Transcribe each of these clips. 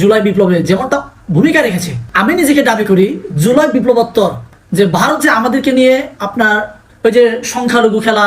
জুলাই বিপ্লবে যেমনটা ভূমিকা রেখেছে, আমি নিজেকে দাবি করি জুলাই বিপ্লবোত্তর যে ভারত যে আমাদেরকে নিয়ে আপনার ওই যে সংখ্যালঘু খেলা,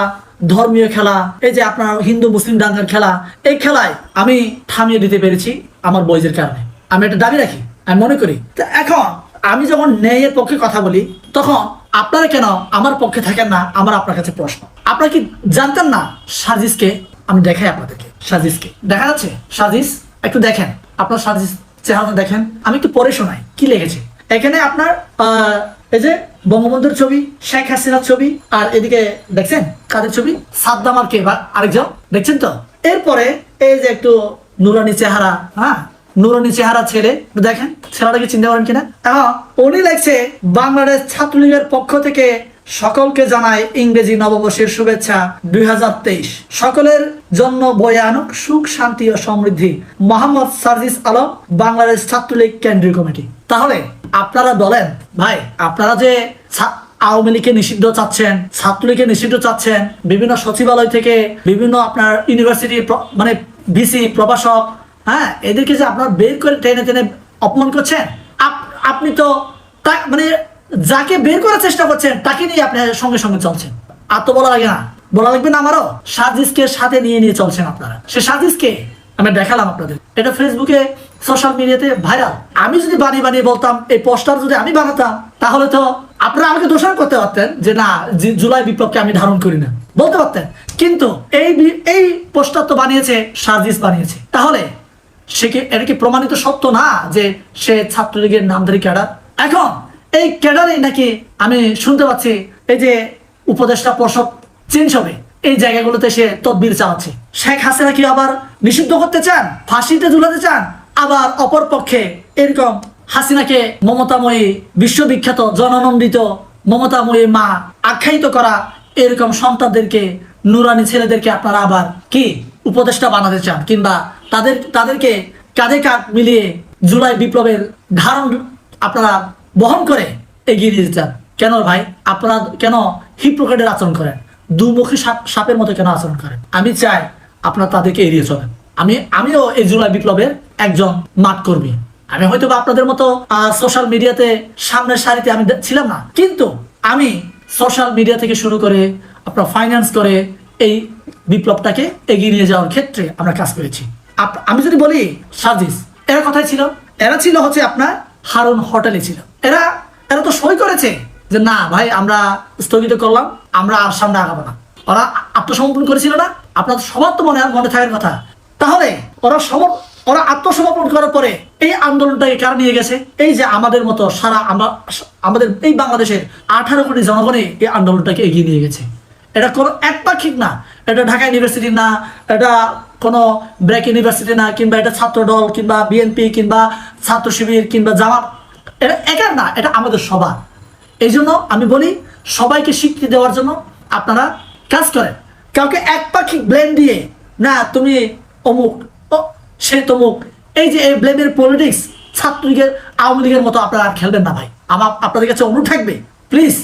ধর্মীয় খেলা, এই যে আপনার হিন্দু মুসলিম দাঙ্গার খেলা, এই খেলায় আমি থামিয়ে দিতে পেরেছি আমার বয়সের কারণে। আমি এটা দাবি রাখি, আমি মনে করি। তো এখন আমি যখন ন্যায়ের পক্ষে কথা বলি তখন আপনারা কেন আমার পক্ষে থাকেন না? আমার আপনার কাছে প্রশ্ন। আপনারা কি জানতেন না সাজিসকে? আমি দেখাই আপনাদেরকে, সাজিসকে দেখা যাচ্ছে। সাজিস একটু দেখেন, আপনার সাজিস চেহারাটা দেখেন। আমি একটু পরে শোনাই কি লিখেছে এখানে। আপনার এই যে বঙ্গবন্ধুর ছবি, শেখ হাসিনার ছবি, আর এদিকে দেখছেন কাদের ছবি? সাদ্দাম আর কে বা আরেকজন দেখছেন তো। এরপরে এই যে একটু নুরানি চেহারা, হ্যাঁ নুরানি চেহারা ছেলে, দেখেন ছেলেটাকে চিনতে পারেন কিনা? উনি লেখছে বাংলাদেশ ছাত্রলীগের পক্ষ থেকে সকলকে জানায় ইংরেজি নববর্ষের শুভেচ্ছা 2023, সকলের জন্য বয়ে আনুক সুখ শান্তি ও সমৃদ্ধি, মোহাম্মদ সার্জিস আলম, বাংলাদেশ ছাত্রলীগ কেন্দ্রীয় কমিটি। তাহলে আপনারা বলেন ভাই, আপনারা যে আওয়ামী লীগকে নিষিদ্ধ চাচ্ছেন, ছাত্রলীগকে নিষিদ্ধ চাচ্ছেন, বিভিন্ন সচিবালয় থেকে বিভিন্ন আপনার ইউনিভার্সিটি মানে ভিসি প্রভাষক, হ্যাঁ এদেরকে যে আপনারা বের করে টেনে টেনে অপমান করছেন, আপনি তো মানে যাকে বের করার চেষ্টা করছেন তাকে নিয়ে আপনি সঙ্গে সঙ্গে চলছেন। আর তো বলা লাগে না, বলা লাগবে না আমারও? সাজিসকে সাথে নিয়ে নিয়ে চলছেন আপনারা। সে সাজিসকে আমি দেখালাম আপনাদের, এটা ফেসবুকে সোশ্যাল মিডিয়াতে ভাইরাল। আমি যদি বানিয়ে বানিয়ে বলতাম, এই পোস্টার যদি আমি বানাতাম, তাহলে তো আপনারা আমাকে দোষারোপ করতে পারতেন যে না জুলাই বিপ্লবকে আমি ধারণ করি না, বলতে পারতেন। কিন্তু এই পোস্টার তো বানিয়েছে সাজিস বানিয়েছে। তাহলে সে কি, এটা কি প্রমাণিত সত্য না যে সে ছাত্রলীগের নামধারী ক্যাডার? এখন এই ক্যাডারে নাকি আমি শুনতে পাচ্ছি এই যে উপদেষ্টা পর্ষদ চেঞ্জ হবে, এই জায়গাগুলোতে সে তদবির চালাচ্ছে। শেখ হাসিনা কি আবার নিষিদ্ধ করতে চান, ফাঁসিতে ঝুলাতে চান? আবার অপর পক্ষে এরকম হাসিনাকে মমতাময়ী, বিশ্ববিখ্যাত জননন্দিত মমতাময়ী মা আখ্যায়িত করা এরকম সন্তানদেরকে, নুরানি ছেলেদেরকে আপনারা আবার কি উপদেষ্টা বানাতে চান, কিংবা তাদেরকে কাঁধে কাঁধ মিলিয়ে জুলাই বিপ্লবের ধারণ আপনারা বহন করে এগিয়ে নিয়ে চান। কেন ভাই আপনারা কেন হিপোক্রেটের আচরণ করেন, দুমুখী সাপের মতো কেন আচরণ করেন? আমি চাই আপনারা তাদেরকে এড়িয়ে চলেন। আমিও এই জুলাই বিপ্লবের একজন মাঠ কর্মী। আমি হয়তো বা আপনাদের মতো সোশ্যাল মিডিয়াতে সামনের সারিতে আমি ছিলাম না, কিন্তু আমি সোশ্যাল মিডিয়া থেকে শুরু করে আপনার ফাইন্যান্স করে এই বিপ্লবটাকে এগিয়ে নিয়ে যাওয়ার ক্ষেত্রে আমরা কাজ করেছি। আমি যদি বলি সার্জিস, এরা কোথায় ছিল? এরা ছিল হচ্ছে আপনার হারুন হোটেলে ছিল। এরা তো সই করেছে যে না ভাই আমরা স্থগিত করলাম, আমরা আর সামনে আগাবো না। ওরা আত্মসমর্পণ করেছিল না? আপনার সবার তো মনে থাকার কথা। তাহলে ওরা আত্মসমর্পণ করার পরে এই আন্দোলনটাকে কারা নিয়ে গেছে? এই যে আমাদের মতো আমাদের এই বাংলাদেশের 18 কোটি জনগণই এই আন্দোলনটাকে এগিয়ে নিয়ে গেছে। এটা কোনো একপাক্ষিক না, এটা ঢাকা ইউনিভার্সিটি না, এটা কোনো ব্র্যাক ইউনিভার্সিটি না, কিংবা এটা ছাত্র দল, কিংবা বিএনপি, কিংবা ছাত্র শিবির, কিংবা জামাত, এটা একার না, এটা আমাদের সবার। এই জন্য আমি বলি সবাইকে স্বীকৃতি দেওয়ার জন্য আপনারা কাজ করেন। কাউকে একপাক্ষিক ব্লেম দিয়ে না তুমি অমুক সে তমুক, এই যে এই ব্লেমের পলিটিক্স ছাত্রলীগের আওয়ামী লীগের মতো আপনারা আর খেলবেন না ভাই। আমার আপনাদের কাছে অনুরোধ থাকবে, প্লিজ